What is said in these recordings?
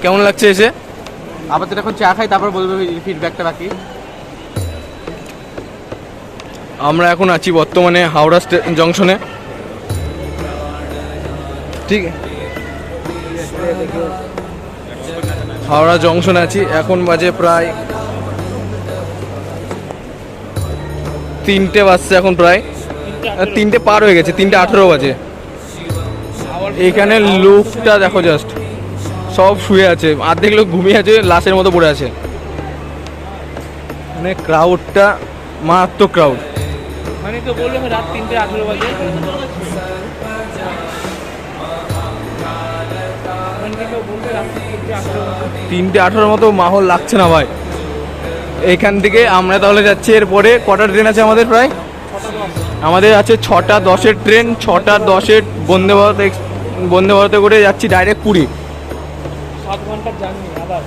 কেমন লাগছে এসে? আপাতত এখন চা খাই, তারপর বলবো ফিডব্যাকটা বাকি। আমরা এখন আছি বর্তমানে হাওড়া জংশনে, ঠিক হাওড়া জংশনে আছি। এখন বাজে প্রায় 3টে বাজছে, এখন প্রায় 3টে পার হয়ে গেছে, 3:18 বাজে। এখানে লোকটা দেখো, জাস্ট সব শুয়ে আছে, অর্ধেক লোক ঘুমিয়ে আছে, লাশের মতো পড়ে আছে। মানে ক্রাউডটা মারাত্মক ক্রাউড। মানে তো বললো রাত 3:18 বাজে, 3:18 মতো মাহল লাগছে না ভাই। এখান থেকে আমরা তাহলে যাচ্ছি, এরপরে কটার ট্রেন আছে আমাদের? প্রায় আমাদের আছে 6:10-এর ট্রেন। 6:10-এর বন্দে ভারতে করে যাচ্ছি ডাইরেক্ট পুরী। 7 ঘন্টার জার্নি। আবার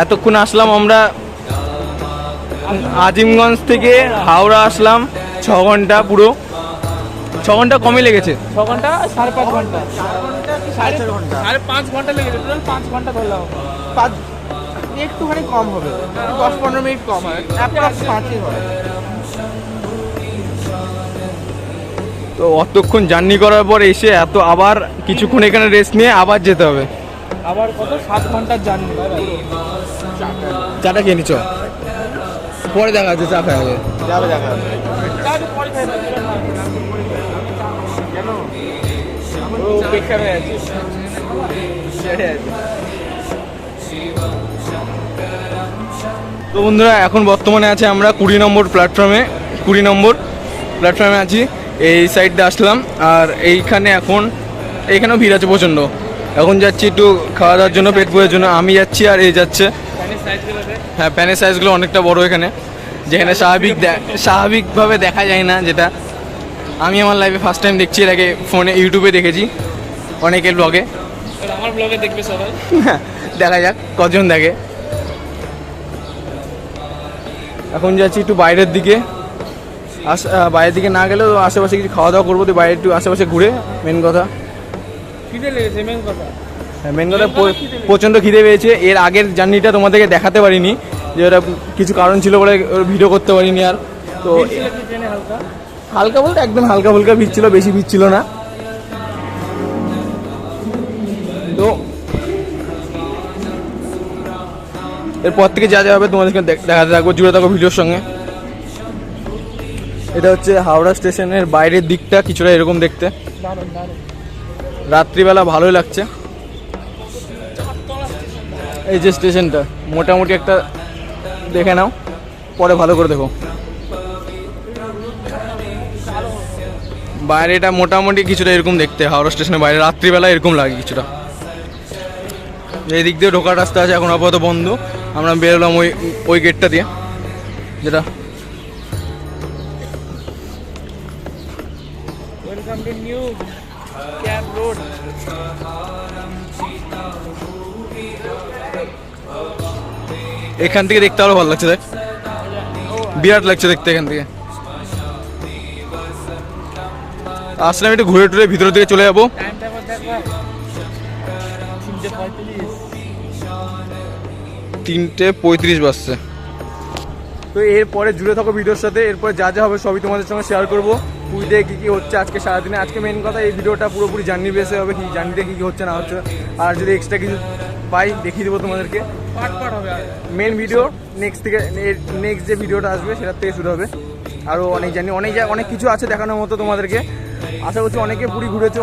এতক্ষণ আসলাম আমরা আজিমগঞ্জ থেকে হাওড়া আসলাম 6 ঘন্টা, পুরো 6 ঘন্টা কমই লেগেছে। 6 ঘন্টা 5.5 ঘন্টা, 5.5 ঘন্টা লেগেছে। টোটাল 5 ঘন্টা ধরলাম। 5 একটুখানি কম হবে, 10-15 মিনিট কম হয়, অ্যাপ্রক্স 5ই হয়। তো অতক্ষণ জার্নি করার পর এসে এত আবার কিছুক্ষণ এখানে রেস্ট নিয়ে আবার যেতে হবে। আবার কত 7 ঘন্টার জার্নি। চাটা খেয়ে নিচ্ছ, পরে দেখা যাচ্ছে। চা খাওয়া যাবে দেখা তো বন্ধুরা, এখন বর্তমানে আছে আমরা 20 নম্বর প্ল্যাটফর্মে। 20 নম্বর প্ল্যাটফর্মে আছি, এই সাইডটা আসলাম। আর এইখানেও ভিড় আছে প্রচণ্ড। এখন যাচ্ছি একটু খাওয়া দাওয়ার জন্য, পেট পুজোর জন্য। আমি যাচ্ছি আর এই যাচ্ছে। হ্যাঁ, প্যানের সাইজগুলো অনেকটা বড় এখানে, যেখানে স্বাভাবিকভাবে দেখা যায় না। যেটা আমি আমার লাইফে ফার্স্ট টাইম দেখছি, এর আগে ফোনে ইউটিউবে দেখেছি, অনেকের ব্লগে। আমার ব্লগে দেখবে সবাই, দেখা যাক কজন দেখে। এখন যাচ্ছি একটু বাইরের দিকে। বাইরের দিকে না গেলেও আশেপাশে কিছু খাওয়া দাওয়া করবো, তো বাইরে একটু আশেপাশে ঘুরে। মেন কথা খিদে লেগেছে, মেন কথা। হ্যাঁ, মেন কথা প্রচণ্ড খিদে পেয়েছে। এর আগের জার্নিটা তোমাদেরকে দেখাতে পারিনি, যে ওটা কিছু কারণ ছিল বলে ভিডিও করতে পারিনি। আর তো হালকা বলতে একদম হালকা ফুলকা ভিড় ছিল, বেশি ভিড় ছিল না। তো এরপর থেকে যা যা হবে তোমাদেরকে দেখাতে থাকবো, জুড়ে থাকবো ভিডিওর সঙ্গে। এটা হচ্ছে হাওড়া স্টেশনের বাইরের দিকটা, কিছুটা এরকম দেখতে। রাত্রিবেলা ভালোই লাগছে। এই যে স্টেশনটা মোটামুটি একটা দেখে নাও, পরে ভালো করে দেখো। বাইরেটা মোটামুটি কিছুটা এরকম দেখতে, হাওড়া স্টেশনের বাইরে রাত্রিবেলা এরকম লাগে কিছুটা। এই দিক দিয়ে ঢোকার রাস্তা আছে, এখন আপাতত বন্ধ। আমরা বেরোলাম ওই গেটটা দিয়ে, যেটা welcome to new cab road. এখান থেকে দেখতে আরো ভালো লাগছে। দেখ, বিরাট লাগছে দেখতে এখান থেকে। আসলাম একটু ঘুরে টুরে ভিতরের দিকে চলে যাবো। 3:35 বাজছে। তো এরপরে জুড়ে থাকো ভিডিওর সাথে। এরপরে যা যা হবে সবই তোমাদের সঙ্গে শেয়ার করবো। পুরীতে কী কী হচ্ছে আজকে সারাদিনে। আজকে মেন কথা, এই ভিডিওটা পুরোপুরি জার্নি বেসে হবে, কি জার্নিতে কী কী হচ্ছে না হচ্ছে। আর যদি এক্সট্রা কিছু পাই দেখিয়ে দেবো তোমাদেরকে। পার্ট হবে। মেন ভিডিও নেক্সট যে ভিডিওটা আসবে সেটার থেকে শুরু হবে। আরও অনেক জানি, অনেক কিছু আছে দেখানোর মতো তোমাদেরকে। আশা করছি অনেকে পুরী ঘুরেছো,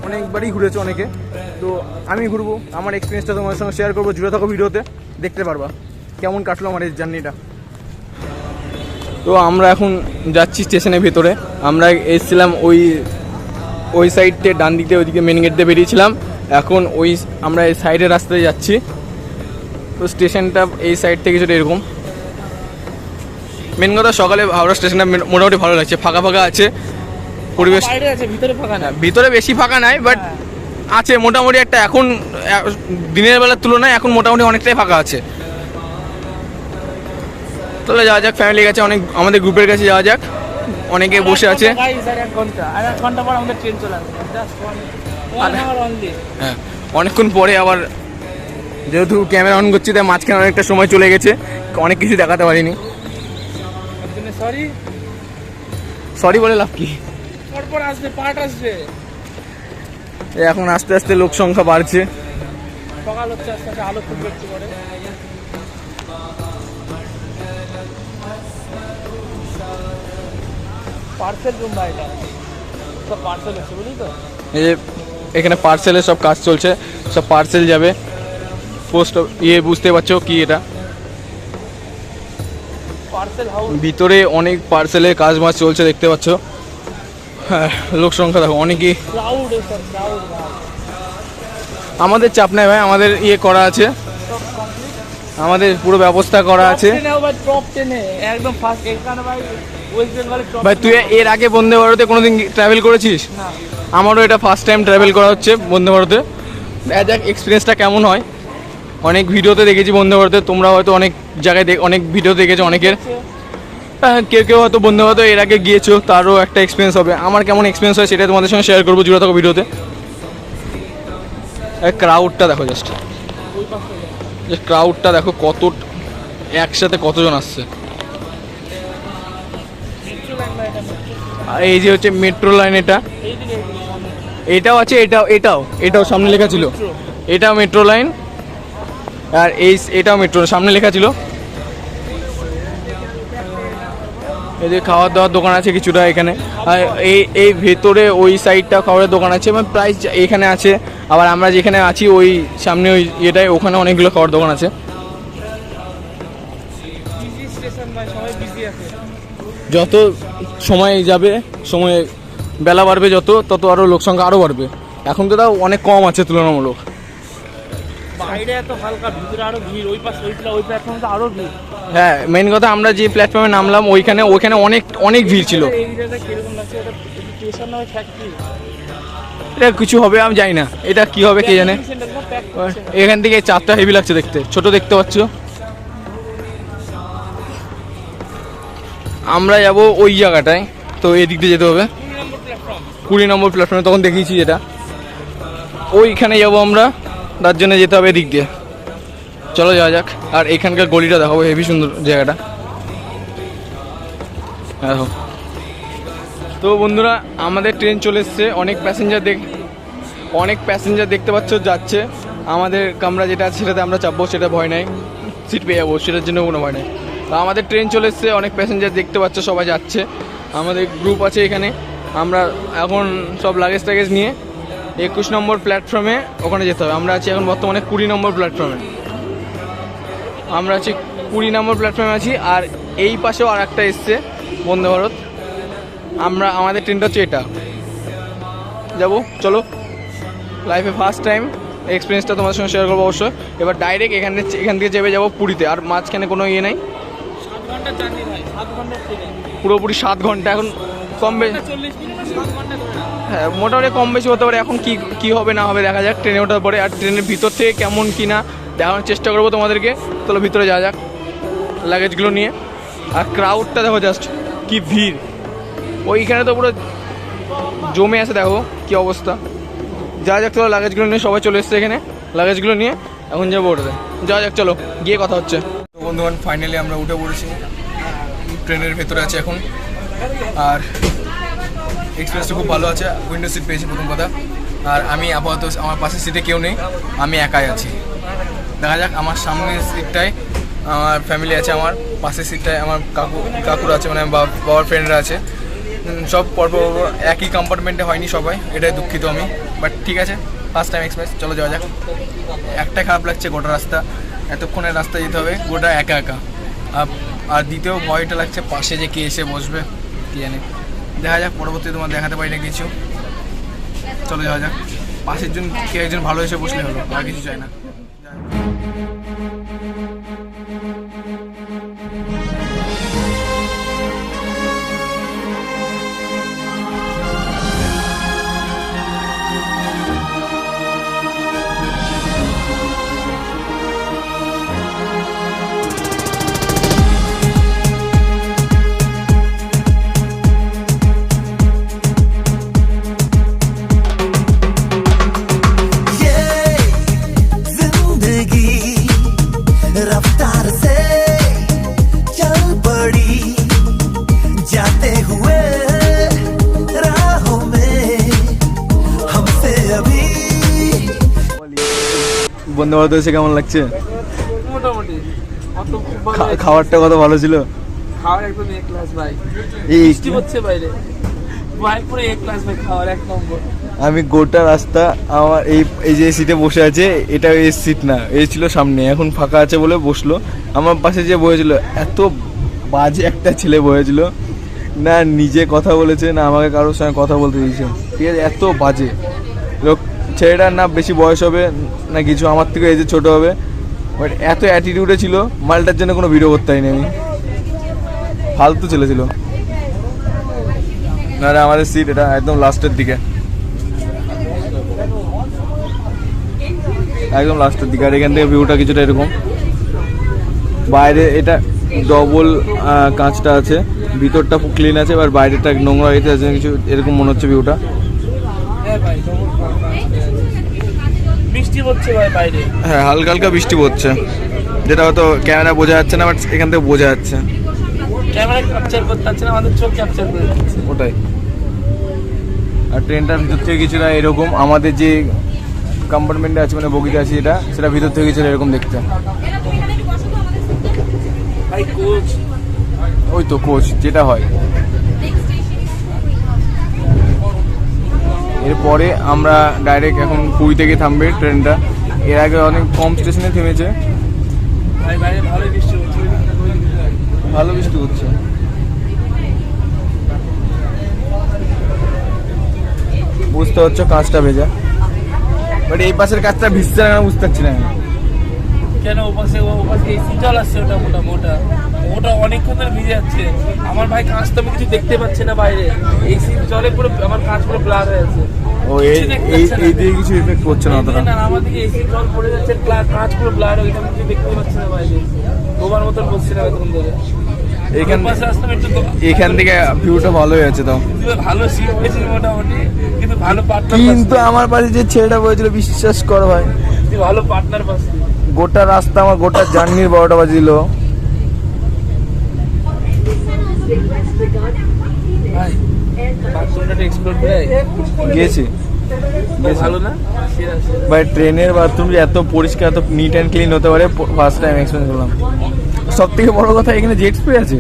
অনেকবারই ঘুরেছো অনেকে। তো আমি ঘুরবো, আমার এক্সপিরিয়েন্সটা তোমাদের সঙ্গে শেয়ার করবো। জুড়ে থাকো ভিডিওতে, দেখতে পারবা কেমন কাটলো আমার এই জার্নিটা। তো আমরা এখন যাচ্ছি স্টেশনের ভেতরে। আমরা এসেছিলাম ওই সাইডে, ডান দিক দিয়ে, ওইদিকে মেন গেট দিয়ে বেরিয়েছিলাম। এখন আমরা এই সাইডের রাস্তায় যাচ্ছি। তো স্টেশনটা এই সাইড থেকে কিছুটা এরকম। মেন কথা, সকালে হাওড়া স্টেশনটা মোটামুটি ভালো লাগছে, ফাঁকা ফাঁকা আছে পরিবেশ। ভিতরে ফাঁকা না, ভিতরে বেশি ফাঁকা নাই, বাট আছে মোটামুটি একটা। এখন দিনের বেলার তুলনায় এখন মোটামুটি অনেকটাই ফাঁকা আছে। তাহলে যাওয়া যাক, ফ্যামিলি কাছে, অনেক আমাদের গ্রুপের কাছে যাওয়া যাক। অনেকে বসে আছে। হ্যাঁ, অনেকক্ষণ পরে আবার যেহেতু ক্যামেরা অন করছি তাই মাঝখানে অনেকটা সময় চলে গেছে, অনেক কিছু দেখাতে পারিনি। সরি সরি বলে লাভ কি, পরপর আসবে, পার্ট আসবে। এখন আস্তে আস্তে লোক সংখ্যা বাড়ছে। সকাল হচ্ছে আস্তে আস্তে, আলো খুব একটু করে। পার্সেল রুম ভাই, এটা সব পার্সেল হচ্ছে, বুঝলি তো? এই যে এখানে পার্সেলের সব কাজ চলছে, সব পার্সেল যাবে পোস্ট, বুঝতে পারছো কি এটা পার্সেল হাউস। ভিতরে অনেক পার্সেলের কাজ মাছ চলছে দেখতে পাচ্ছ। হ্যাঁ, লোক সংখ্যা দেখো অনেকই। ক্রাউড, এসব ক্রাউড ভাই। আমাদের চাপ নাই ভাই, আমাদের করা আছে, সব কমপ্লিট, আমাদের পুরো ব্যবস্থা করা আছে। টপ 10 একদম ফার্স্ট। এখানে ভাই ওয়েস্ট বেঙ্গলের টপ। ভাই তুই এর আগে বন্দে ভারতে কোনোদিন ট্রাভেল করেছিস? না। আমারও এটা ফার্স্ট টাইম ট্রাভেল করা হচ্ছে বন্দে ভারতে। দেখা যাক এক্সপিরিয়েন্সটা কেমন হয়। অনেক ভিডিওতে দেখেছি বন্দে ভারতে, তোমরা হয়তো অনেক জায়গায় অনেক ভিডিও দেখেছো অনেকের। কেউ কেউ হয়তো বন্দে ভারতে এর আগে গিয়েছো, তারও একটা এক্সপিরিয়েন্স হবে। আমার কেমন এক্সপিরিয়েন্স হয় সেটা তোমাদের সঙ্গে শেয়ার করবো, জুড়ে থাকো ভিডিওতে। ক্রাউডটা দেখো, জাস্ট ক্রাউডটা দেখো, কত একসাথে কতজন আসছে। আর এই যে হচ্ছে মেট্রো লাইন, এটাও আছে, এটাও সামনে লেখা ছিল, এটাও মেট্রো লাইন। আর এটাও মেট্রো, সামনে লেখা ছিল। এই যে খাওয়ার দাওয়ার দোকান আছে কিছুটা এখানে, আর এই ভেতরে ওই সাইডটা খাবারের দোকান আছে, মানে প্রায় এখানে আছে। আবার আমরা যেখানে আছি ওই সামনে ওই এটাই, ওখানে অনেকগুলো খাবার দোকান আছে। যত সময় যাবে, সময় বেলা বাড়বে যত, তত আরও লোক সংখ্যা আরও বাড়বে। এখন তো তাও অনেক কম আছে তুলনামূলক। বাইরে এত হালকা, ভিতরে আরো ভিড়। ওই পাশে ওই প্ল্যাটফর্মে তো আরো ভিড়। হ্যাঁ, মেইন কথা আমরা যে প্ল্যাটফর্মে নামলাম ওইখানে অনেক ভিড় ছিল। এই এরিয়াটা কিরকম লাগছে? এটা স্টেশন নয়, ফ্যাক্টরি। এটা কিছু হবে আমি জানি না, এটা কি হবে কে জানে। এখান থেকে চারটা হেভি লাগছে দেখতে, ছোট দেখতে পাচ্ছ। আমরা যাব ওই জায়গাটায়, তো এই দিক দিয়ে যেতে হবে 20 নম্বর প্ল্যাটফর্মে, তখন দেখিয়েছি যেটা। ওইখানে যাবো আমরা, তার জন্য যেতে হবে এদিক দিয়ে। চলো যাওয়া যাক। আর এখানকার গলিটা দেখাবো, হেভি সুন্দর জায়গাটা। দেখো তো বন্ধুরা, আমাদের ট্রেন চলে এসছে। অনেক প্যাসেঞ্জার দেখতে পাচ্ছ যাচ্ছে। আমাদের কামরা যেটা আছে সেটাতে আমরা চাপবো, সেটা ভয় নাই, সিট পেয়ে যাবো, সেটার জন্য কোনো ভয় নেই। তো আমাদের ট্রেন চলে এসছে, অনেক প্যাসেঞ্জার দেখতে পাচ্ছ, সবাই যাচ্ছে। আমাদের গ্রুপ আছে এখানে। আমরা এখন সব লাগেজ টাগেজ নিয়ে 21 নম্বর প্ল্যাটফর্মে ওখানে যেতে হবে। আমরা আছি এখন বর্তমানে 20 নম্বর প্ল্যাটফর্মে। আমরা আছি 20 নম্বর প্ল্যাটফর্মে আছি। আর এই পাশেও আর একটা এসছে বন্দে ভারত। আমাদের ট্রেনটা হচ্ছে এটা, যাবো। চলো, লাইফে ফার্স্ট টাইম এক্সপিরিয়েন্সটা তোমাদের সঙ্গে শেয়ার করবো অবশ্যই। এবার ডাইরেক্ট এখান থেকে চেপে যাবো পুরীতে। আর মাঝখানে কোনো ইয়ে নেই, 7 ঘন্টা জার্নি ভাই, 7 ঘন্টা ট্রেনে। পুরোপুরি 7 ঘন্টা। এখন কম বেশি 40 মিনিট 7 ঘন্টা ধরে। হ্যাঁ, মোটামুটি কম বেশি হতে পারে। এখন কি হবে না হবে দেখা যাক ট্রেনে ওঠার পরে। আর ট্রেনের ভিতর থেকে কেমন কি না দেখানোর চেষ্টা করবো তোমাদেরকে। চলো ভিতরে যাওয়া যাক লাগেজগুলো নিয়ে। আর ক্রাউডটা দেখো জাস্ট, কি ভিড়। ওইখানে তো পুরো জমে আছে, দেখো কি অবস্থা। যাওয়া যাক, চলো লাগেজগুলো নিয়ে। সবাই চলে এসছে এখানে লাগেজগুলো নিয়ে, এখন যাবো ওটাতে। যাওয়া যাক, চলো গিয়ে কথা হচ্ছে। তো বন্ধুগণ, ফাইনালি আমরা উঠে পড়েছি, ট্রেনের ভেতরে আছে এখন। আর এক্সপিরিয়েন্সটা খুব ভালো আছে, উইন্ডো সিট পেয়েছি প্রথম কথা। আর আমি আপাতত আমার পাশের সিটে কেউ নেই, আমি একাই আছি। দেখা যাক, আমার সামনের সিটটায় আমার ফ্যামিলি আছে, আমার পাশের সিটটায় আমার কাকুর আছে, মানে বাবার ফ্রেন্ডরা আছে। সব পরপর একই কম্পার্টমেন্টে হয়নি সবাই, এটাই দুঃখিত আমি। বাট ঠিক আছে, ফার্স্ট টাইম এক্সপিরিয়েন্স। চলো যাওয়া যাক। একটাই খারাপ লাগছে, গোটা রাস্তা, এতক্ষণের রাস্তা যেতে হবে গোটা একা একা। আর দ্বিতীয় ভয়টা লাগছে পাশে যে কে এসে বসবে কি জানে। দেখা যাক, পরবর্তী তোমার দেখাতে পারি না কিছু। চলো যাওয়া যাক। পাশের জন কে একজন ভালো এসে বসলে হলো, আর কিছু চাই না। বন্দে ভারত এসে কেমন লাগছে? মোটামুটি অত খুব ভালো লাগছে। খাবারটা কত ভালো ছিল? খাওয়ার একদম এক ক্লাস ভাই, এই বৃষ্টি হচ্ছে বাইরে, ভাই পুরো এক ক্লাস ভাই, খাওয়ার এক নম্বর। আমি গোটা রাস্তা আমার এই যে সিটে বসে আছে এটা এই সিট না, এই ছিল সামনে, এখন ফাঁকা আছে বলে বসলো। আমার পাশে যে বসেছিল এত বাজে একটা ছেলে বসেছিল, না নিজে কথা বলেছে না আমাকে কারোর সঙ্গে কথা বলতে দিয়েছে, ঠিক আছে? এত বাজে লোক। ছেলেটার না বেশি বয়স হবে না কিছু, আমার থেকে এই যে ছোটো হবে, বাট এত অ্যাটিটিউডে ছিল, মালটার জন্য কোনো ভিডিও করতে হয়নি আমি। ফালতু ছেলে ছিল। না রে, আমাদের সিট এটা একদম লাস্টের দিকে, একদম লাস্টের দিকে। আর এখান থেকে ভিউটা কিছুটা এরকম, বাইরে এটা ডবল কাঁচটা আছে, ভিতরটা খুব ক্লিন আছে, এবার বাইরেটা নোংরা হয়েছে আছে কিছু, এরকম মনে হচ্ছে ভিউটা। হ্যাঁ ভাই, বৃষ্টি হচ্ছে ভাই বাইরে। হ্যাঁ, হালকা হালকা বৃষ্টি পড়ছে, যেটা হয়তো ক্যামেরা বোঝা যাচ্ছে না, বাট এখান থেকে বোঝা যাচ্ছে। ক্যামেরা ক্যাপচার করতে পারছে না, আমাদের চোখ ক্যাপচার করে দিচ্ছে। ওটাই। আর ট্রেনটার ভিতর থেকে কিছুটা এরকম, আমাদের যে কম্পার্টমেন্টে আছে মানে বগিতে আছে যেটা, সেটা ভিতর থেকে কিছুটা এরকম দেখতে। ভাই কোচ, ওই তো কোচ যেটা হয়। এরপরে আমরা ডাইরেক্ট এখন পুরী থেকে থামবে ট্রেনটা। এর আগে অনেক কম স্টেশনে থেমেছে। ভাই বাইরে ভালো বৃষ্টি হচ্ছে, ভালো বৃষ্টি হচ্ছে। বুঝতে হচ্ছে কাজটা ভেজা, বাট এই পাশের কাজটা ভিজছে না বুঝতে পারছি না। কেন ওপাশে এসি জল আসছে, ওটা মোটা মোটা, ওটা অনেকক্ষণ ধরে ভিজে যাচ্ছে। আমার ভাই কাঁচ তো আমি কিছু দেখতে পাচ্ছি না বাইরে, এসি জলে পুরো আমার কাঁচ পুরো ব্লার হয়ে আছে। ও এই দিয়ে কিছু এফেক্ট করছে না অতটা। না, আমার দিকে এসি জল পড়ে যাচ্ছে, কাঁচ পুরো ব্লার হয়ে গেছে, আমি কিছু দেখতে পাচ্ছি না বাইরে, তোমার মতন বসছি না এতক্ষণ ধরে। এখান থেকে ভিউটা ভালো হয়ে আছে তাও, ভালো সিট পেয়েছি মোটামুটি, কিন্তু ভালো পার্টনার। কিন্তু আমার বাড়ি যে ছেলেটা বলেছিল বিশ্বাস কর ভাই, ভালো পার্টনার পাচ্ছি। গোটা রাস্তা আমার গোটা জার্নির 12টা বাজিল। ভাই বাথরুমটা এক্সপ্লোর করে গেছি, ভালো না? ভাই ট্রেনের বাথরুম যে এত পরিষ্কার এত নিট অ্যান্ড ক্লিন হতে পারে ফার্স্ট টাইম এক্সপিরিয়েন্স করলাম। সব থেকে বড় কথা এখানে জেট স্প্রে আছে।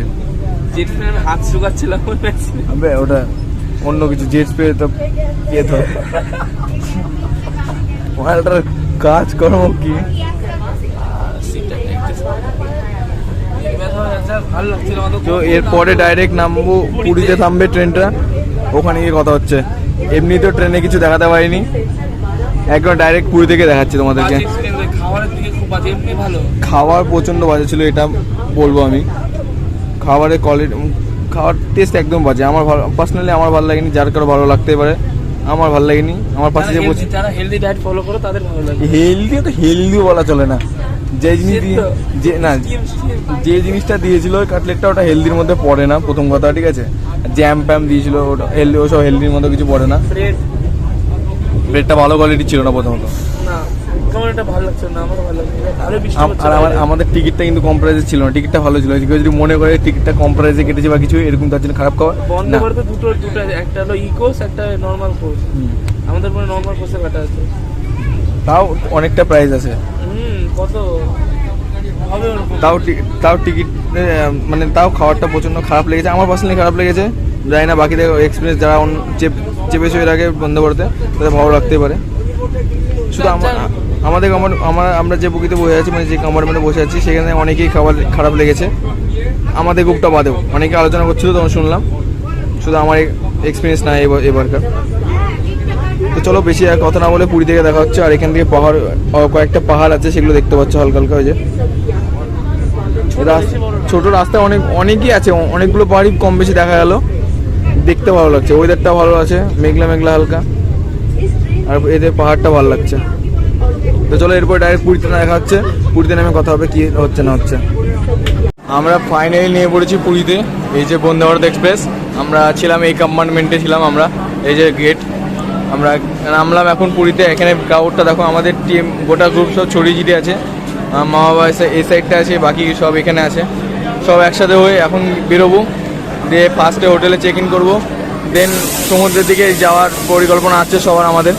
জেট স্প্রে আমি হাত শুকাচ্ছিলাম, আবে ওটা অন্য কিছু, জেট স্প্রে তো ইয়ে তো মালটার কাজ করো কি। তো এরপরে ডাইরেক্ট নামবো পুরীতে, থামবে ট্রেনটা, ওখানে গিয়ে কথা হচ্ছে। এমনি তো ট্রেনে কিছু দেখাতে পারিনি, একবার ডাইরেক্ট পুরী থেকে দেখাচ্ছি তোমাদেরকে। খাবার প্রচণ্ড বাজে ছিল, এটা বলবো আমি। খাবারের কোয়ালিটি, খাওয়ার টেস্ট একদম বাজে। আমার পার্সোনালি আমার ভালো লাগেনি, যার কারো ভালো লাগতে পারে, আমার ভালো লাগেনি। আমার পাশে যে বলছি যারা হেলদি ডায়েট ফলো করে তাদের ভালো লাগে। হেলদি তো হেলদিও বলা চলে না, যে জিনিস যে না যে জিনিসটা দিয়েছিল ওই কাটলেটটা, ওটা হেলদির মধ্যে পড়ে না প্রথম কথা, ঠিক আছে? জ্যাম প্যাম দিয়েছিল, ওটা হেলদি, ওসব হেলদির মধ্যে কিছু পড়ে না। ব্রেডটা ভালো কোয়ালিটি ছিল না প্রথমত, না কেমন এটা ভালো লাগছে না, আমার ভালো লাগছে। আর আমাদের টিকিটটা কিন্তু কম প্রাইসে ছিল না, টিকিটটা ভালো ছিল। কেউ যদি মনে করে টিকিটটা কম প্রাইসে কেটেছে বা কিছু এরকম, তার জন্য খারাপ খাওয়া বন্ধ করে তো দুটো, একটা হলো ই কোর্স, একটা নর্মাল কোর্স। আমাদের পুরো নর্মাল কোর্সে কাটা আছে, তাও অনেকটা প্রাইস আছে। কত হবে? তাও টিকিট মানে তাও খাবারটা প্রচণ্ড খারাপ লেগেছে, আমার পার্সোনালি খারাপ লেগেছে। জানি না বাকিদের এক্সপিরিয়েন্স, যারা চেপেছে এর আগে বন্দে ভারতে, তাদের ভালো লাগতেই পারে। শুধু আমাদের আমরা যে বুকিতে বসে আছি, মানে যে কম্পার্টমেন্টে বসে আছি, সেখানে অনেকেই খাবার খারাপ লেগেছে, আমাদের গ্রুপটা বাদেও অনেকে আলোচনা করছিল, তখন শুনলাম। শুধু আমার এক্সপিরিয়েন্স না এবারকার। তো চলো বেশি আর কথা না বলে পুরী থেকে দেখা হচ্ছে। আর এখান থেকে পাহাড়, কয়েকটা পাহাড় আছে, সেগুলো দেখতে পাচ্ছ হালকা হালকা। ওই যে ছোট রাস্তায় অনেকই আছে, অনেকগুলো পাহাড়ই কম বেশি দেখা গেল, দেখতে ভালো লাগছে। ওয়েদারটা ভালো আছে, মেঘলা মেঘলা হালকা, আর এদের পাহাড়টা ভালো লাগছে। তো চলো এরপর ডাইরেক্ট পুরীতে দেখা হচ্ছে, পুরীতে নেমে কথা হবে কি হচ্ছে না হচ্ছে। আমরা ফাইনালি নিয়ে পড়েছি পুরীতে, এই যে বন্দে ভারত এক্সপ্রেস। আমরা ছিলাম এই কম্পার্টমেন্টে ছিলাম আমরা, এই যে গেট। আমরা নামলাম এখন পুরীতে। এখানে ক্রাউডটা দেখো, আমাদের টিম গোটা গ্রুপ সব ছড়িয়ে ছিটিয়ে আছে। মা বাবা এই সাইডটা আছে, বাকি সব এখানে আছে, সব একসাথে হয়ে এখন বেরোবো। দিয়ে ফার্স্টে হোটেলে চেক ইন করবো, দেন সমুদ্রের দিকে যাওয়ার পরিকল্পনা আছে সবার আমাদের।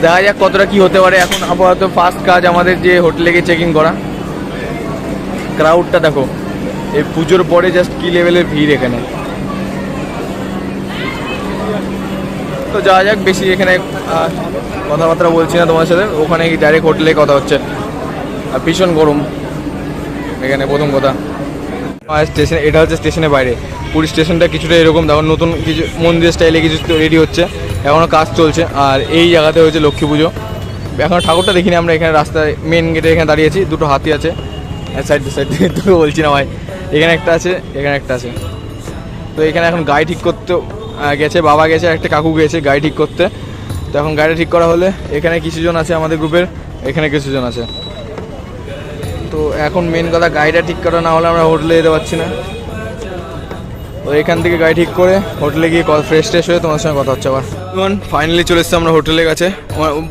দেখা যাক কতটা কি হতে পারে। এখন আপাতত ফার্স্ট কাজ আমাদের যে হোটেলে গিয়ে চেক ইন করা। ক্রাউডটা দেখো, এই পুজোর পরে জাস্ট কি লেভেলের ভিড় এখানে। তো যাওয়া যাক, বেশি এখানে কথাবার্তা বলছি না তোমার সাথে, ওখানে ডাইরেক্ট হোটেলে কথা হচ্ছে। আর ভীষণ গরম এখানে, প্রথম কথা। স্টেশন, এটা হচ্ছে স্টেশনের বাইরে। পুরী স্টেশনটা কিছুটা এরকম দেখো, নতুন কিছু মন্দির স্টাইলে কিছু রেডি হচ্ছে, এখনও কাজ চলছে। আর এই জায়গাতে হয়েছে লক্ষ্মী পুজো। এখনও ঠাকুরটা দেখিনি আমরা, এখানে রাস্তায় মেন গেটে এখানে দাঁড়িয়েছি। দুটো হাতি আছে সাইড সাইড, দুটো বলছি না ভাই, এখানে একটা আছে, এখানে একটা আছে। তো এখানে এখন গাড়ি ঠিক করতে গেছে, বাবা গেছে, একটা কাকু গেছে গাড়ি ঠিক করতে। তো এখন গাড়িটা ঠিক করা হলে এখানে কিছুজন আছে আমাদের গ্রুপের, এখানে কিছুজন আছে। তো এখন মেন কথা, গাড়িটা ঠিক করা না হলে আমরা হোটেলে যেতে পারছি না। তো এখান থেকে গাড়ি ঠিক করে হোটেলে গিয়ে ফ্রেশ ট্রেশ হয়ে তোমার সঙ্গে কথা হচ্ছে আবার। ফাইনালি চলে এসেছি আমরা হোটেলের কাছে,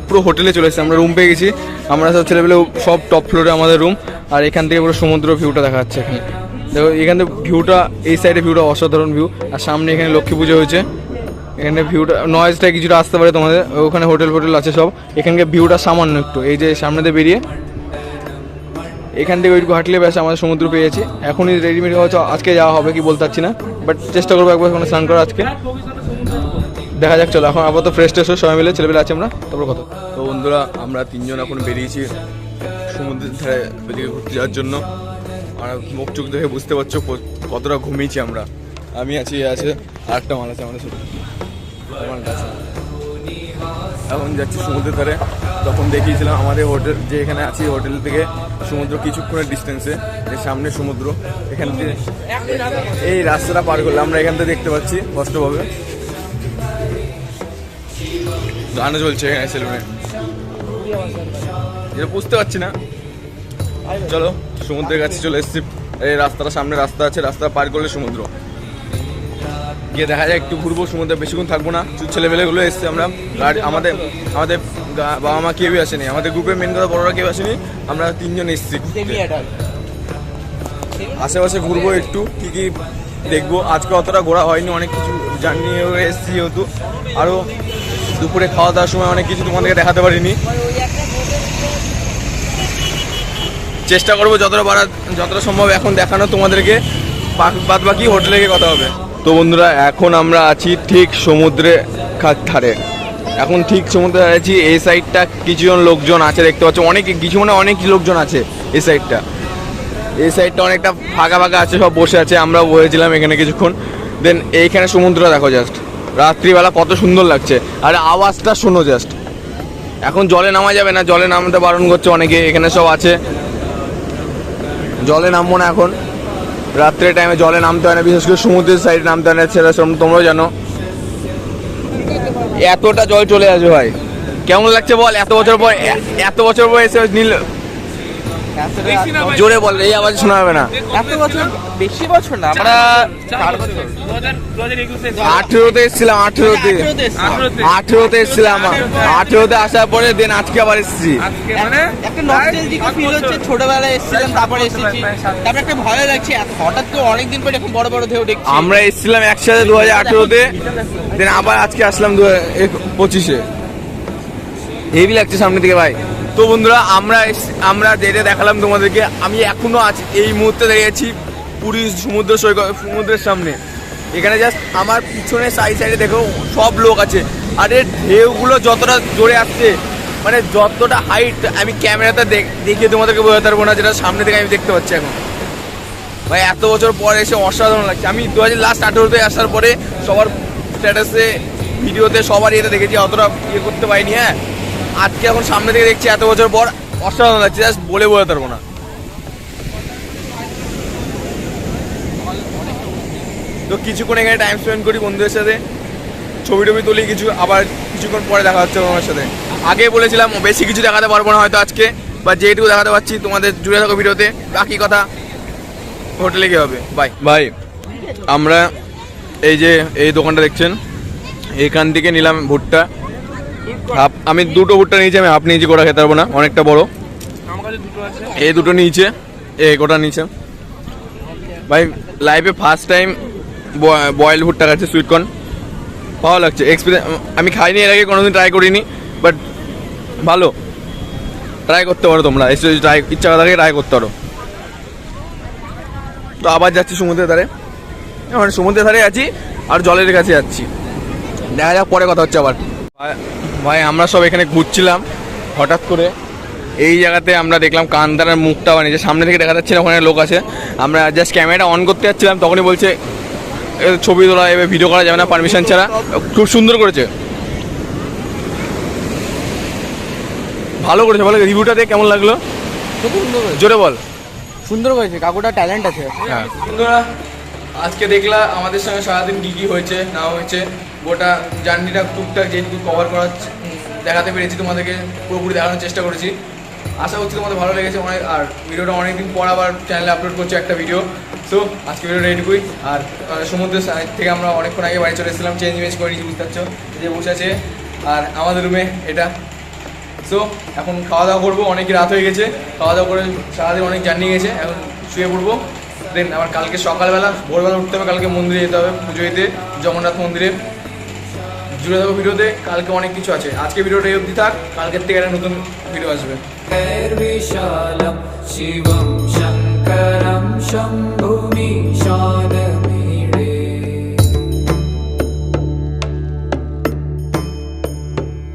পুরো হোটেলে চলে এসেছি, আমরা রুম পেয়ে গেছি। আমরা সব ছেলেপেলে সব টপ ফ্লোরে আমাদের রুম। আর এখান থেকে পুরো সমুদ্র ভিউটা দেখা যাচ্ছে এখানে। দেখো এখান থেকে ভিউটা, এই সাইডে ভিউটা অসাধারণ ভিউ। আর সামনে এখানে লক্ষ্মী পুজো হয়েছে, এখানে ভিউটা নয়েজটা কিছুটা আসতে পারে তোমাদের, ওখানে হোটেল ফোটেল আছে সব। এখানকার ভিউটা সামান্য একটু, এই যে সামনে দিয়ে বেরিয়ে এখান থেকে ওইটুকু হাঁটলে ব্যাস আমাদের সমুদ্র পেয়েছি। এখনই রেডিমেড হচ্ছে, আজকে যাওয়া হবে কি বলতে পারছি না, বাট চেষ্টা করবো একবার ওখানে স্নান করা আজকে। দেখা যাক, চলো এখন আপাতত ফ্রেশ ট্রেশ সবাই মিলে ছেলেবেলে আছে আমরা, তারপর কথা। তো বন্ধুরা, আমরা তিনজন এখন বেরিয়েছি সমুদ্রের ধারে ওইদিকে ঘুরতে যাওয়ার জন্য। আর মুখ চোখ দেখে বুঝতে পারছো কতটা ঘুমিয়েছি আমরা। আমি আছি, আছে আর একটা মাল আছে আমাদের সাথে। এখন যাচ্ছি সমুদ্রের ধারে। তখন দেখিয়েছিলাম আমাদের হোটেল, যে এখানে আছি হোটেল থেকে সমুদ্র কিছুক্ষণের ডিস্টেন্সে, সামনে সমুদ্র। এখান থেকে এই রাস্তাটা পার করলে আমরা এখান থেকে দেখতে পাচ্ছি স্পষ্টভাবে। গানও চলছে এখানে সেলুনে, যেটা বুঝতে পারছি না। চলো সমুদ্রের কাছে চলে এসেছি, এই রাস্তাটা সামনে রাস্তা আছে, রাস্তা পার করলে সমুদ্র। গিয়ে দেখা যায় একটু ঘুরবো সমুদ্রে, বেশিক্ষণ থাকবো না। ছেলেবেলেগুলো এসছে, আমরা আমাদের বাবা মা কেউই আসেনি, আমাদের গ্রুপের মেন কথা বড়রা কেউ আসেনি, আমরা তিনজন এসেছি। আশেপাশে ঘুরবো একটু, কি কি দেখবো। আজকে অতটা ঘোরা হয়নি, অনেক কিছু জানিয়ে এসেছি যেহেতু। আরও দুপুরে খাওয়া দাওয়ার সময় অনেক কিছু তোমাদেরকে দেখাতে পারিনি। চেষ্টা করবো যতটা সম্ভব এখন দেখানো তোমাদেরকে, বাদ বাকি হোটেলে গিয়ে কথা হবে। তো বন্ধুরা, এখন আমরা আছি ঠিক সমুদ্রের ধারে। এখন ঠিক সমুদ্রে আছি। এই সাইডটা কিছুজন লোকজন আছে দেখতে পাচ্ছ, অনেক কিছু মানে অনেক লোকজন আছে এই সাইডটা। এই সাইডটা অনেকটা ফাঁকা ফাঁকা আছে, সব বসে আছে। আমরা বসেছিলাম এখানে কিছুক্ষণ। দেন এইখানে সমুদ্রটা দেখো জাস্ট, রাত্রিবেলা কত সুন্দর লাগছে। আর আওয়াজটা শোনো জাস্ট। এখন জলে নামা যাবে না, জলে নামতে বারণ করছে অনেকে, এখানে সব আছে। জলে নামবো না এখন, রাত্রের টাইমে জলে নামতে হয় না, বিশেষ করে সমুদ্রের সাইডে নামতে হয় না, সেটা তোমরাও জানো। এতটা জল চলে আসবে ভাই, কেমন লাগছে বল? এত বছর পর এসে নীল, জোরে বল, এই আওয়াজ শোনা যাবে না। এত বছর, বেশি বছর না, আমরা 18তে এসেছিলাম, 18তে এসেছিলাম। 18তে আসার পরে দেন আজকে আবার এসেছি। একটা নস্টালজিক ফিল হচ্ছে, ছোটবেলায় এসেছিলাম তারপরে এসেছি, তারপরে একটা ভালো লাগছে। হঠাৎ করে অনেকদিন পরে এখন বড় বড় ঢেউ দেখছি। আমরা এসেছিলাম একসাথে 2018তে, দেন আবার আজকে আসলাম 2025-এ। হেভি লাগছে সামনে থেকে ভাই। তো বন্ধুরা, আমরা যেটা দেখালাম তোমাদেরকে, আমি এখনো আছি এই মুহূর্তে দাঁড়িয়েছি পুরী সমুদ্রের সামনে। এখানে জাস্ট আমার পিছনে সাইডে দেখো সব লোক আছে। আর এর ঢেউগুলো যতটা জোরে আসছে, মানে যতটা হাইট, আমি ক্যামেরাতে দেখিয়ে তোমাদেরকে বোঝাতে পারবো না, যেটা সামনে থেকে আমি দেখতে পাচ্ছি এখন। ভাই এত বছর পর এসে অসাধারণ লাগছে। আমি 2018তে আসার পরে সবার স্ট্যাটাসে, ভিডিওতে, সবার ইয়েতে দেখেছি, অতটা ইয়ে করতে পারিনি। হ্যাঁ, আজকে এখন সামনে থেকে দেখছি এত বছর পর, অসাধারণ লাগছে, জাস্ট বলে বোঝাতে পারবো না। তো কিছুক্ষণ এখানে টাইম স্পেন্ড করি বন্ধুদের সাথে, ছবি টবি তুলি কিছু, আবার কিছুক্ষণ পরে দেখা হচ্ছে তোমার সাথে। আগে বলেছিলাম বেশি কিছু দেখাতে পারবো না হয়তো আজকে, বা যেটুকু দেখাতে পারছি তোমাদের জুড়ে থাকো ভিডিওতে। বাকি কথা হোটেলে গিয়ে হবে। ভাই আমরা এই যে এই দোকানটা দেখছেন, এখান থেকে নিলাম ভুট্টা। আমি দুটো ভুট্টা নিয়েছি, আমি হাফ নিয়েছি, গোটা খেতে পারবো না, অনেকটা বড়। এই দুটো নিয়েছে, এই গোটা নিয়েছে। ভাই লাইফে ফার্স্ট টাইম বয়েল ভুট্টা খাচ্ছে, সুইট কর্ন, ভালো লাগছে। এক্সপিরিয়েন্স আমি খাইনি, এর আগে কোনোদিন ট্রাই করিনি, বাট ভালো, ট্রাই করতে পারো তোমরা, এসে যদি ইচ্ছা থাকে ট্রাই করতে পারো। তো আবার যাচ্ছি সমুদ্রের ধারে, মানে সমুদ্রের ধারে আছি আর জলের কাছে যাচ্ছি, দেখা যাক পরে কথা হচ্ছে আবার। ভাই আমরা সব এখানে ঘুরছিলাম, হঠাৎ করে এই জায়গাতে আমরা দেখলাম কান্তারার মুখটা, মানে যে সামনে থেকে দেখা যাচ্ছে না, ওখানে লোক আছে। আমরা জাস্ট ক্যামেরাটা অন করতে যাচ্ছিলাম, তখনই বলছে ছবি তোলা এবার ভিডিও করা যাবে না পারমিশন ছাড়া। খুব সুন্দর করেছে, ভালো করেছে। ভালো, রিভিউটা দিয়ে কেমন লাগলো? খুব সুন্দর করেছে, জোরে বল। সুন্দর করেছে, কাকুটা ট্যালেন্ট আছে। হ্যাঁ বন্ধুরা, আজকে দেখলাম আমাদের সঙ্গে সারাদিন কী কী হয়েছে না হয়েছে, গোটা জার্নিটা টুকটাক যেটুকু কভার করার দেখাতে পেরেছি, তোমাদেরকে পুরোপুরি দেখানোর চেষ্টা করেছি। আশা করছি তোমাদের ভালো লেগেছে অনেক। আর ভিডিওটা অনেকদিন পর আবার চ্যানেলে আপলোড করছি একটা ভিডিও। সো আজকে ভিডিওটা এইটুকুই। আর সমুদ্রের সাইড থেকে আমরা অনেকক্ষণ আগে বাড়ি চলে এসেছিলাম, চেঞ্জ মেঞ্জ করে নিয়েছি, বুঝতে পারছো যে বসে আছে। আর আমাদের রুমে এটা। সো এখন খাওয়া দাওয়া করবো, অনেকই রাত হয়ে গেছে, খাওয়া দাওয়া করে সারাদিন অনেক জার্নি গেছে, এখন শুয়ে পড়বো। দেন আবার কালকে সকালবেলা ভোরবেলা উঠতে হবে, কালকে মন্দিরে যেতে হবে, পুজো দিতে জগন্নাথ মন্দিরে। জুড়ে থাকো ভিডিওতে, কালকে অনেক কিছু আছে। আজকে ভিডিওটা এই অবধি থাক, কালকের থেকে একটা নতুন ভিডিও আসবে। विशालं शिवं शङ्करं शम्भुमीशान